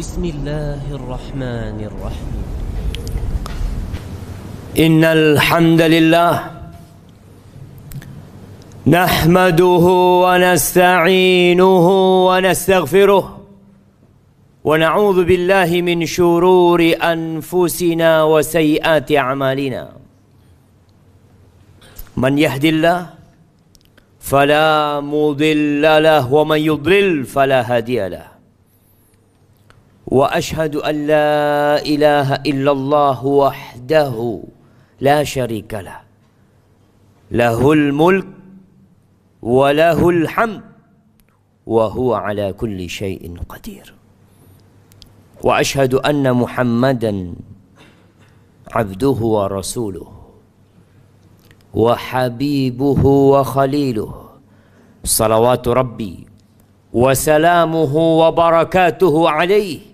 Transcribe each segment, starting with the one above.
Bismillahirrahmanirrahim. Innal hamdalillah nahmaduhu wa nasta'inuhu wa nastaghfiruh wa na'udzu billahi min shururi anfusina wa sayyiati a'malina. Man yahdillah fala mudilla lahu wa man yudlil fala hadiya lahu. Wa ashhadu an la ilaha illallah wahdahu la syarika lah. Lahul mulk wa lahul hamd wa huwa ala kulli syai'in qadir. Wa ashhadu anna Muhammadan abduhu wa rasuluhu wa habibuhu wa khaliluhu. Salawatu rabbi wa salamuhu wa barakatuhu alaihi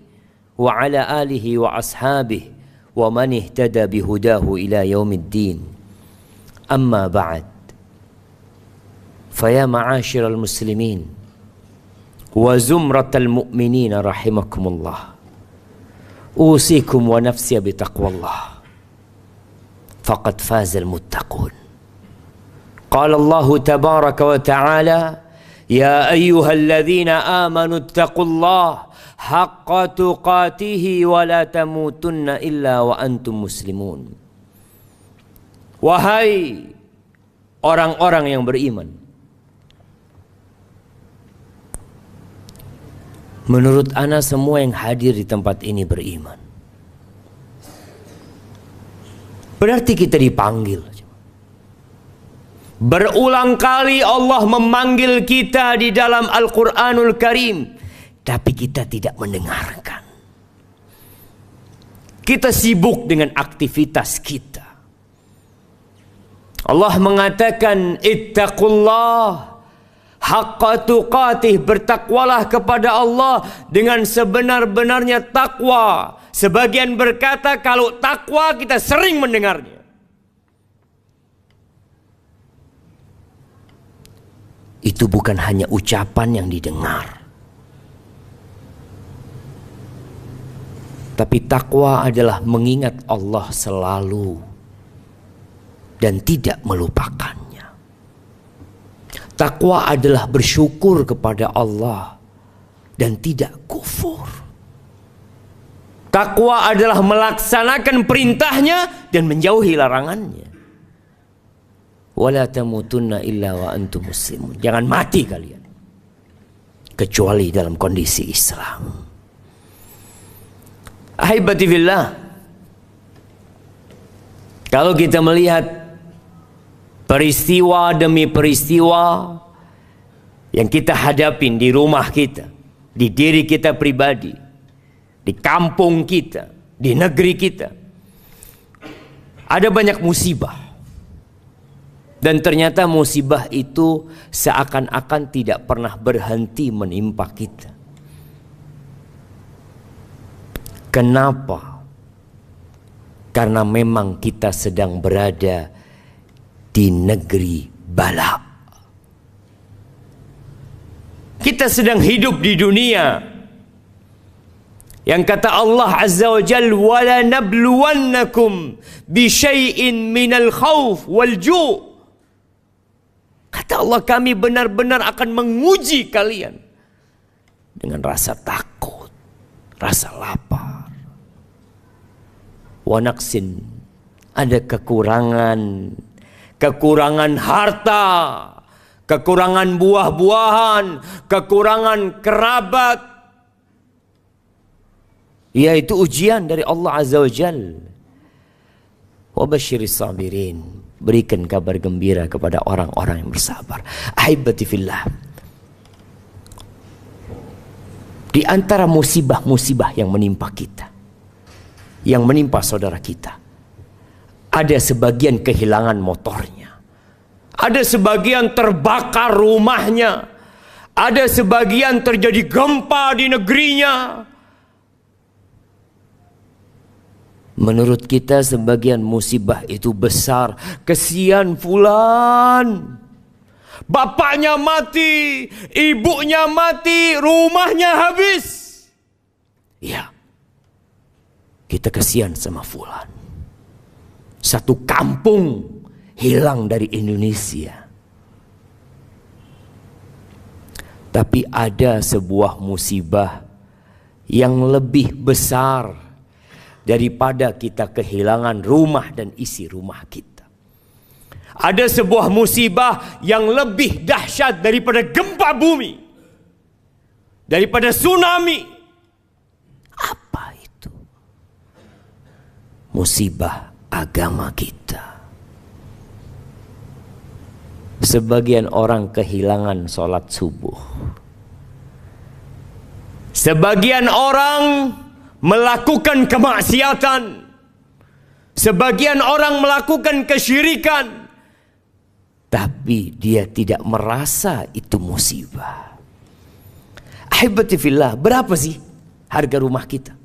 wa ala alihi wa ashabihi wa man ihtada bihudahu ila yaumiddin. Amma ba'd. Faya ma'asyiral muslimin wa zumratal mu'minin rahimakumullah. Usikum wa nafsi bitaqwallah. Faqad fazal muttaqun. Qala Allah tabaraka wa ta'ala, ya ayyuhalladzina amanu ittaqullaha haqqa tuqatihi wa la tamutunna illa wa antum muslimun. Wahai orang-orang yang beriman, menurut ana semua yang hadir di tempat ini beriman. Berarti kita dipanggil. Berulang kali Allah memanggil kita di dalam Al-Quranul Karim, tapi kita tidak mendengarkan. Kita sibuk dengan aktivitas kita. Allah mengatakan, ittaqullah haqqa tuqatih, bertakwalah kepada Allah dengan sebenar-benarnya takwa. Sebagian berkata kalau takwa kita sering mendengarnya. Itu bukan hanya ucapan yang didengar, tapi takwa adalah mengingat Allah selalu dan tidak melupakannya. Takwa adalah bersyukur kepada Allah dan tidak kufur. Takwa adalah melaksanakan perintahnya dan menjauhi larangannya. Wala tamutunna illa wa antum muslimun. Jangan mati kalian kecuali dalam kondisi Islam. Ahibati fillah, kalau kita melihat peristiwa demi peristiwa yang kita hadapin di rumah kita, di diri kita pribadi, di kampung kita, di negeri kita, ada banyak musibah. Dan ternyata musibah itu seakan-akan tidak pernah berhenti menimpa kita. Kenapa? Karena memang kita sedang berada di negeri bala. Kita sedang hidup di dunia yang kata Allah Azza wa Jalla, wala nabluwannakum bi syai'in minal khauf wal ju'. Kata Allah, kami benar-benar akan menguji kalian dengan rasa takut, rasa lapar. Wa naqsin, ada kekurangan harta, kekurangan buah-buahan, kekurangan kerabat. Yaitu ujian dari Allah Azza wa Jalla. Wa basyiris sabirin, berikan kabar gembira kepada orang-orang yang bersabar. Ahibati fillah, di antara musibah-musibah yang menimpa kita, yang menimpa saudara kita, ada sebagian kehilangan motornya, ada sebagian terbakar rumahnya, ada sebagian terjadi gempa di negerinya. Menurut kita sebagian musibah itu besar. Kesian fulan, bapaknya mati, ibunya mati, rumahnya habis. Ya, kita kasihan sama fulan. Satu kampung hilang dari Indonesia. Tapi ada sebuah musibah yang lebih besar daripada kita kehilangan rumah dan isi rumah kita. Ada sebuah musibah yang lebih dahsyat daripada gempa bumi, daripada tsunami. Apa itu? Musibah agama kita. Sebagian orang kehilangan sholat subuh. Sebagian orang melakukan kemaksiatan. Sebagian orang melakukan kesyirikan. Tapi dia tidak merasa itu musibah. Ahibati fillah, berapa sih harga rumah kita?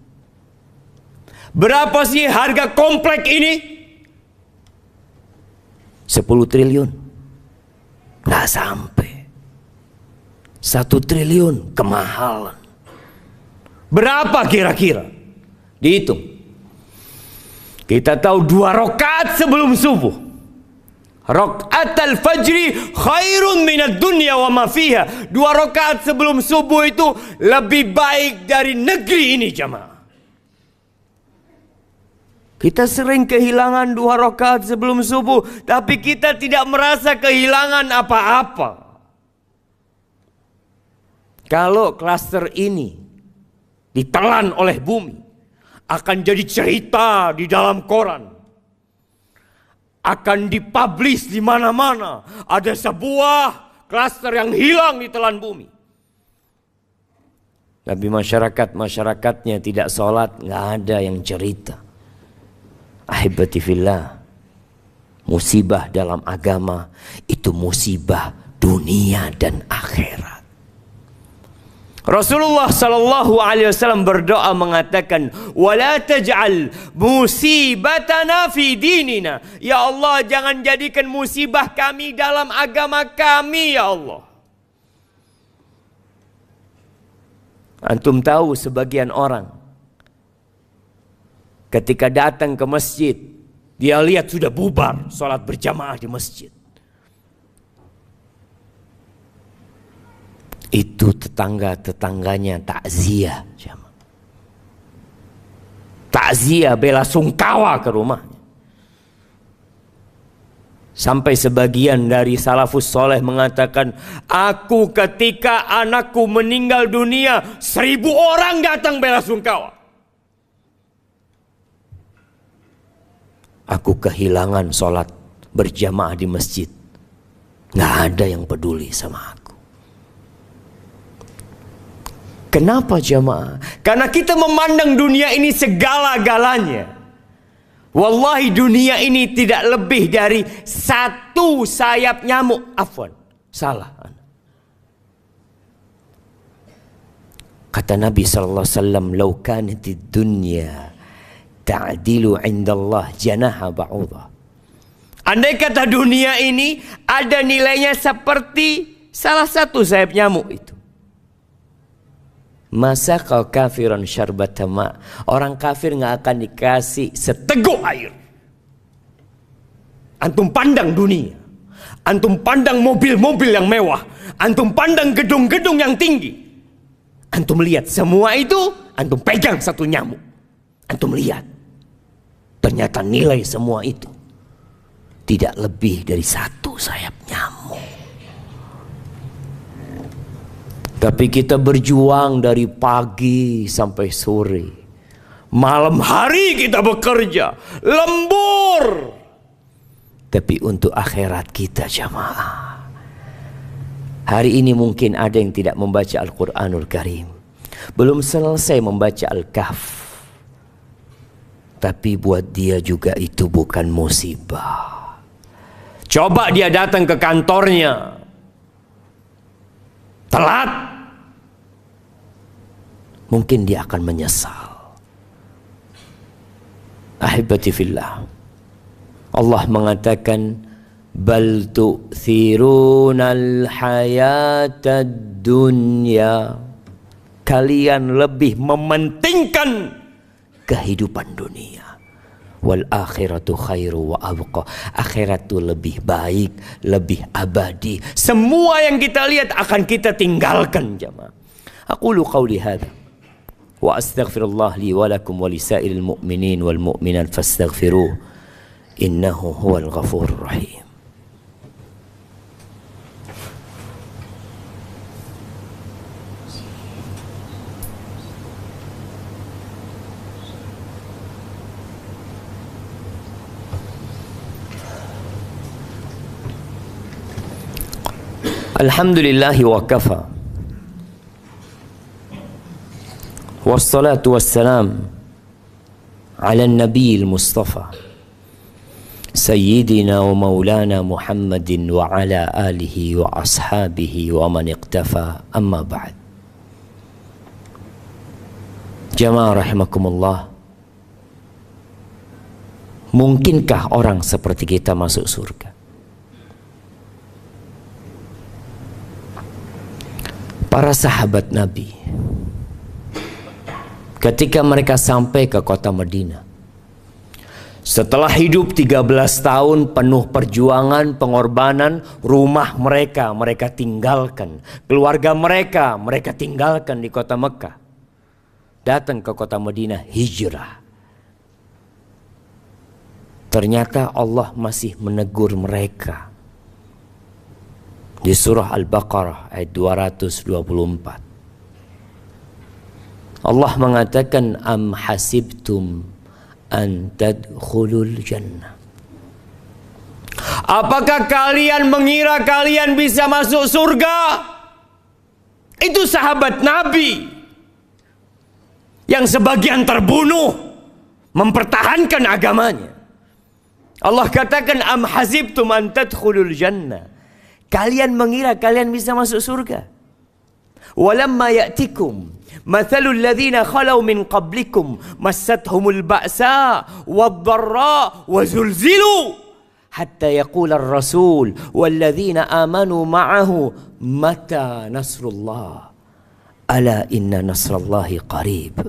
Berapa sih harga komplek ini? 10 triliun. Nggak sampai. 1 triliun kemahalan. Berapa kira-kira? Dihitung. Kita tahu 2 rakaat sebelum subuh. Rakaat al-fajri khairun minad dunya wa ma fiha. 2 rakaat sebelum subuh itu lebih baik dari negeri ini, jamaah. Kita sering kehilangan 2 rakaat sebelum subuh, tapi kita tidak merasa kehilangan apa-apa. Kalau klaster ini ditelan oleh bumi, akan jadi cerita di dalam koran. Akan dipublish di mana-mana. Ada sebuah klaster yang hilang ditelan bumi. Tapi masyarakatnya tidak sholat, nggak ada yang cerita. Ahibati fillah, musibah dalam agama itu musibah dunia dan akhirat. Rasulullah sallallahu alaihi wasallam berdoa mengatakan, "Wala taj'al musibatana fi dinina." Ya Allah, jangan jadikan musibah kami dalam agama kami, ya Allah. Antum tahu sebagian orang ketika datang ke masjid, dia lihat sudah bubar sholat berjamaah di masjid. Itu tetangga-tetangganya takziah. Takziah, bela sungkawa ke rumahnya. Sampai sebagian dari salafus soleh mengatakan, aku ketika anakku meninggal dunia, 1000 orang datang bela sungkawa. Aku kehilangan sholat berjamaah di masjid. Nggak ada yang peduli sama aku. Kenapa jamaah? Karena kita memandang dunia ini segala-galanya. Wallahi dunia ini tidak lebih dari 1 sayap nyamuk. Afwan, salah. Kata Nabi SAW, "Lau kanatid dunya ta'dilu 'indallah janaha ba'udah." Andai kata dunia ini ada nilainya seperti salah satu sayap nyamuk itu. Masa kau kafiran syarbata ma, orang kafir nggak akan dikasih seteguk air. Antum pandang dunia, antum pandang mobil-mobil yang mewah, antum pandang gedung-gedung yang tinggi, antum lihat semua itu, antum pegang 1 nyamuk, antum lihat, ternyata nilai semua itu tidak lebih dari 1 sayap nyamuk. Tapi kita berjuang dari pagi sampai sore. Malam hari kita bekerja. Lembur. Tapi untuk akhirat kita jamaah. Hari ini mungkin ada yang tidak membaca Al-Quranul Karim. Belum selesai membaca Al-Kahf. Tapi buat dia juga itu bukan musibah. Coba dia datang ke kantornya telat, mungkin dia akan menyesal. Ahibati fillah, Allah mengatakan, bal tu'thirunal hayatad dunya. kalian lebih mementingkan kehidupan dunia. Wal akhiratu khairu wa abqa. Akhirat itu lebih baik, lebih abadi. Semua yang kita lihat akan kita tinggalkan, jemaah. Aqulu qawli hadza wa astaghfirullah li wa lakum wa lisairil mu'minin wal mu'minat fastaghfiruh innahu huwal ghafurur rahim. Alhamdulillahi wa kafa. Wassalatu wassalam ala nabiyil mustafa Sayyidina wa maulana Muhammadin wa ala alihi wa ashabihi wa man iqtafa, amma ba'd. Jamaah rahimakumullah, mungkinkah orang seperti kita masuk surga? Para sahabat Nabi ketika mereka sampai ke kota Madinah, setelah hidup 13 tahun penuh perjuangan, pengorbanan, rumah mereka tinggalkan, keluarga mereka tinggalkan di kota Mekah, datang ke kota Madinah, hijrah. Ternyata Allah masih menegur mereka. Di surah Al-Baqarah ayat 224. Allah mengatakan, am hasibtum an tadkhulul jannah. Apakah kalian mengira kalian bisa masuk surga? Itu sahabat Nabi yang sebagian terbunuh mempertahankan agamanya. Allah katakan, am hasibtum an tadkhulul jannah. Kalian mengira kalian bisa masuk surga. Walamma ya'tikum mathalul ladzina khalau min qablikum massathumul ba'sa wad-dharra wa zulzilu hatta yaqula ar-rasul wal ladzina amanu ma'ahu mata nasrullah ala inna nasrallahi qarib.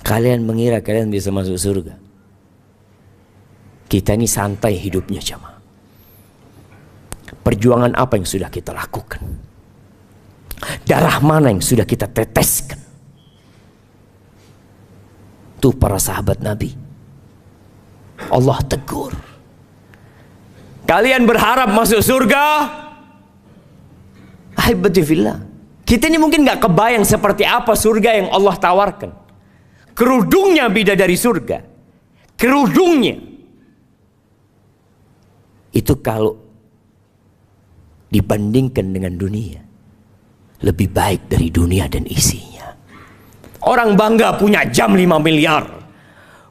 Kalian mengira kalian bisa masuk surga. Kita ini santai hidupnya, jemaah. Perjuangan apa yang sudah kita lakukan? Darah mana yang sudah kita teteskan? Itu para sahabat Nabi. Allah tegur. Kalian berharap masuk surga? Ahibati fillah. Kita ini mungkin gak kebayang seperti apa surga yang Allah tawarkan. Kerudungnya bidadari surga. Kerudungnya. Itu kalau dibandingkan dengan dunia, lebih baik dari dunia dan isinya. Orang bangga punya jam 5 miliar,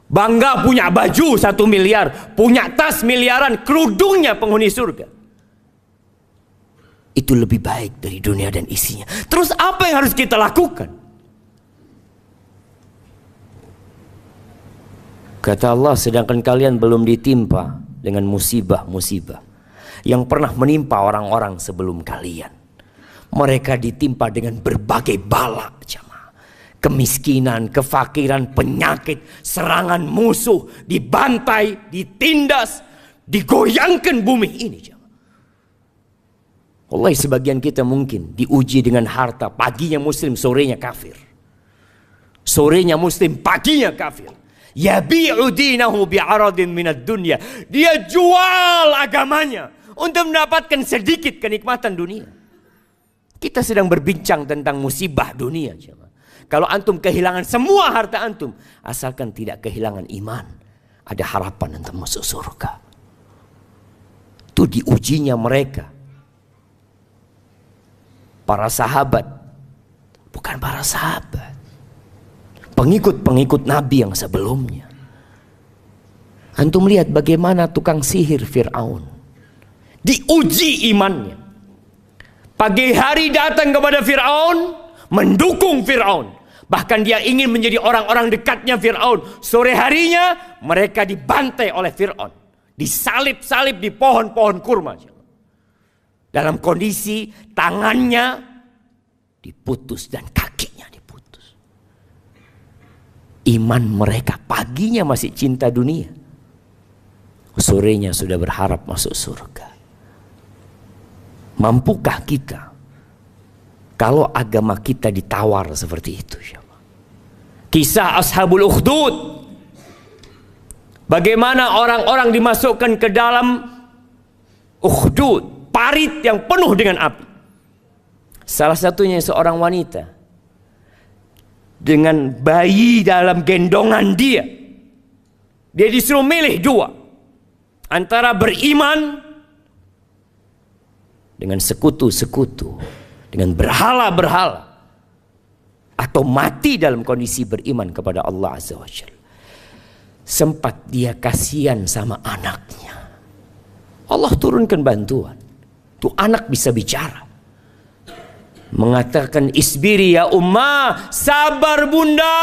bangga punya baju 1 miliar, punya tas miliaran, kerudungnya penghuni surga. Itu lebih baik dari dunia dan isinya. Terus apa yang harus kita lakukan? Kata Allah, sedangkan kalian belum ditimpa dengan musibah-musibah yang pernah menimpa orang-orang sebelum kalian. Mereka ditimpa dengan berbagai bala, jemaah. Kemiskinan, kefakiran, penyakit, serangan musuh, dibantai, ditindas, digoyangkan bumi ini, jemaah. Wallahi sebagian kita mungkin diuji dengan harta, paginya muslim, sorenya kafir. Sorenya muslim, paginya kafir. Yabi'u dinahu bi'aradin minad dunya. Dia jual agamanya untuk mendapatkan sedikit kenikmatan dunia. Kita sedang berbincang tentang musibah dunia. Kalau antum kehilangan semua harta antum, asalkan tidak kehilangan iman, ada harapan untuk masuk surga. Itu diujinya mereka. Para sahabat, bukan para sahabat, pengikut-pengikut Nabi yang sebelumnya. Antum lihat bagaimana tukang sihir Fir'aun diuji imannya. Pagi hari datang kepada Fir'aun, mendukung Fir'aun. Bahkan dia ingin menjadi orang-orang dekatnya Fir'aun. Sore harinya mereka dibantai oleh Fir'aun, disalib-salib di pohon-pohon kurma. Dalam kondisi tangannya diputus dan kaki iman mereka. Paginya masih cinta dunia, sorenya sudah berharap masuk surga. Mampukah kita kalau agama kita ditawar seperti itu? Kisah Ashabul Ukhdud, bagaimana orang-orang dimasukkan ke dalam Ukhdud, parit yang penuh dengan api. Salah satunya seorang wanita dengan bayi dalam gendongan dia. Dia disuruh milih dua, antara beriman dengan sekutu-sekutu, dengan berhala-berhala, atau mati dalam kondisi beriman kepada Allah Azza wa Jalla. Sempat dia kasihan sama anaknya, Allah turunkan bantuan. Tuh anak bisa bicara, mengatakan, isbiri ya ummah, sabar bunda,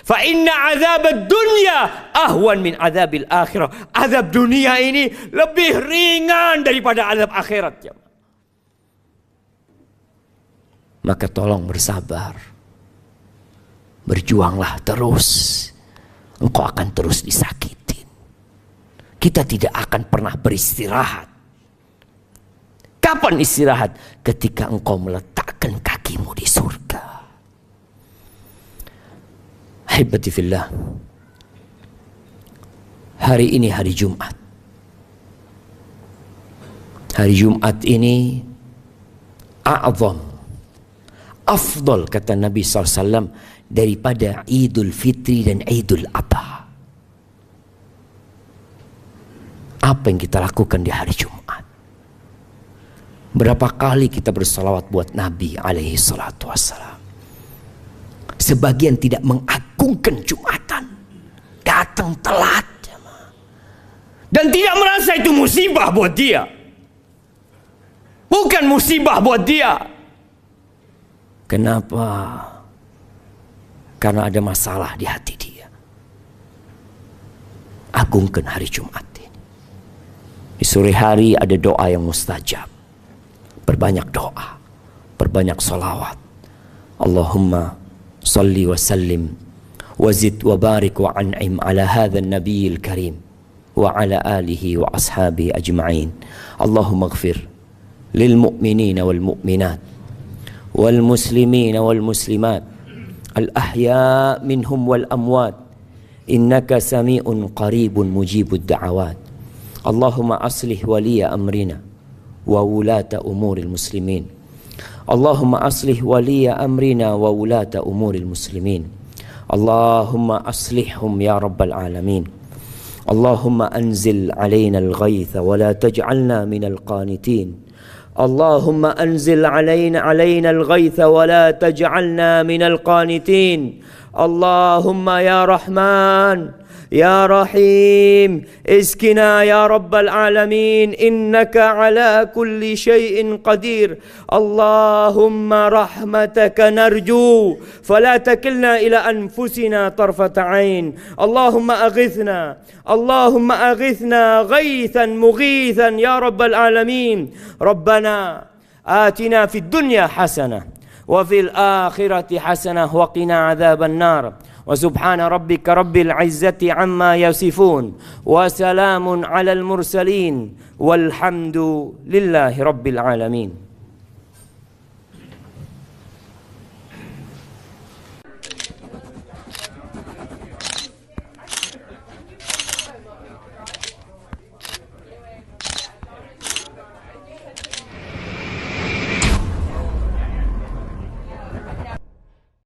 fa inna azab dunya ahwan min azabil akhirah. Azab dunia ini lebih ringan daripada azab akhirat ya. Maka tolong bersabar, berjuanglah terus. Engkau akan terus disakitin. Kita tidak akan pernah beristirahat. Kapan istirahat? Ketika engkau meletakkan kakimu di surga. Ahibati fillah, hari ini hari Jumat. Hari Jumat ini a'zam, afdal kata Nabi SAW daripada Idul Fitri dan Idul Adha. Apa yang kita lakukan di hari Jumat? Berapa kali kita bersalawat buat Nabi alaihi salatu wassalam. Sebagian tidak mengagungkan Jumatan, datang telat dan tidak merasa itu musibah buat dia. Bukan musibah buat dia. Kenapa? Karena ada masalah di hati dia. Agungkan hari Jumat ini. Di sore hari ada doa yang mustajab. Perbanyak doa, perbanyak salawat. Allahumma salli wa sallim wa zid wa barik wa an'im ala hadha an-nabiyil karim wa ala alihi wa ashabihi ajma'in. Allahumma ighfir lil mu'minina wal mu'minat wal muslimina wal muslimat al ahya minhum wal amwat innaka sami'un qaribun mujibud da'awat. Allahumma aslih waliya amrina wa wulata umuril muslimin. Allahumma aslih waliya amrina wa wulata umuril muslimin. Allahumma aslihhum ya rabbal alamin. Allahumma anzil alaina al-ghaytha wa la taj'alna minal qanitin. Allahumma anzil alaina al-ghaytha wa la taj'alna minal qanitin. Allahumma ya Rahman ya Rahim iskina ya Rabbal Alamin innaka ala kulli syai'in qadir. Allahumma rahmataka narju fala takilna ila anfusina tarfata ain. Allahumma aghithna ghaythan mughithan ya Rabbal Alamin. Rabbana atina fid dunya hasanah wa fil akhirati hasanah wa qina adzaban nar. وسبحان ربك رب العزة عما يصفون وسلام على المرسلين والحمد لله رب العالمين.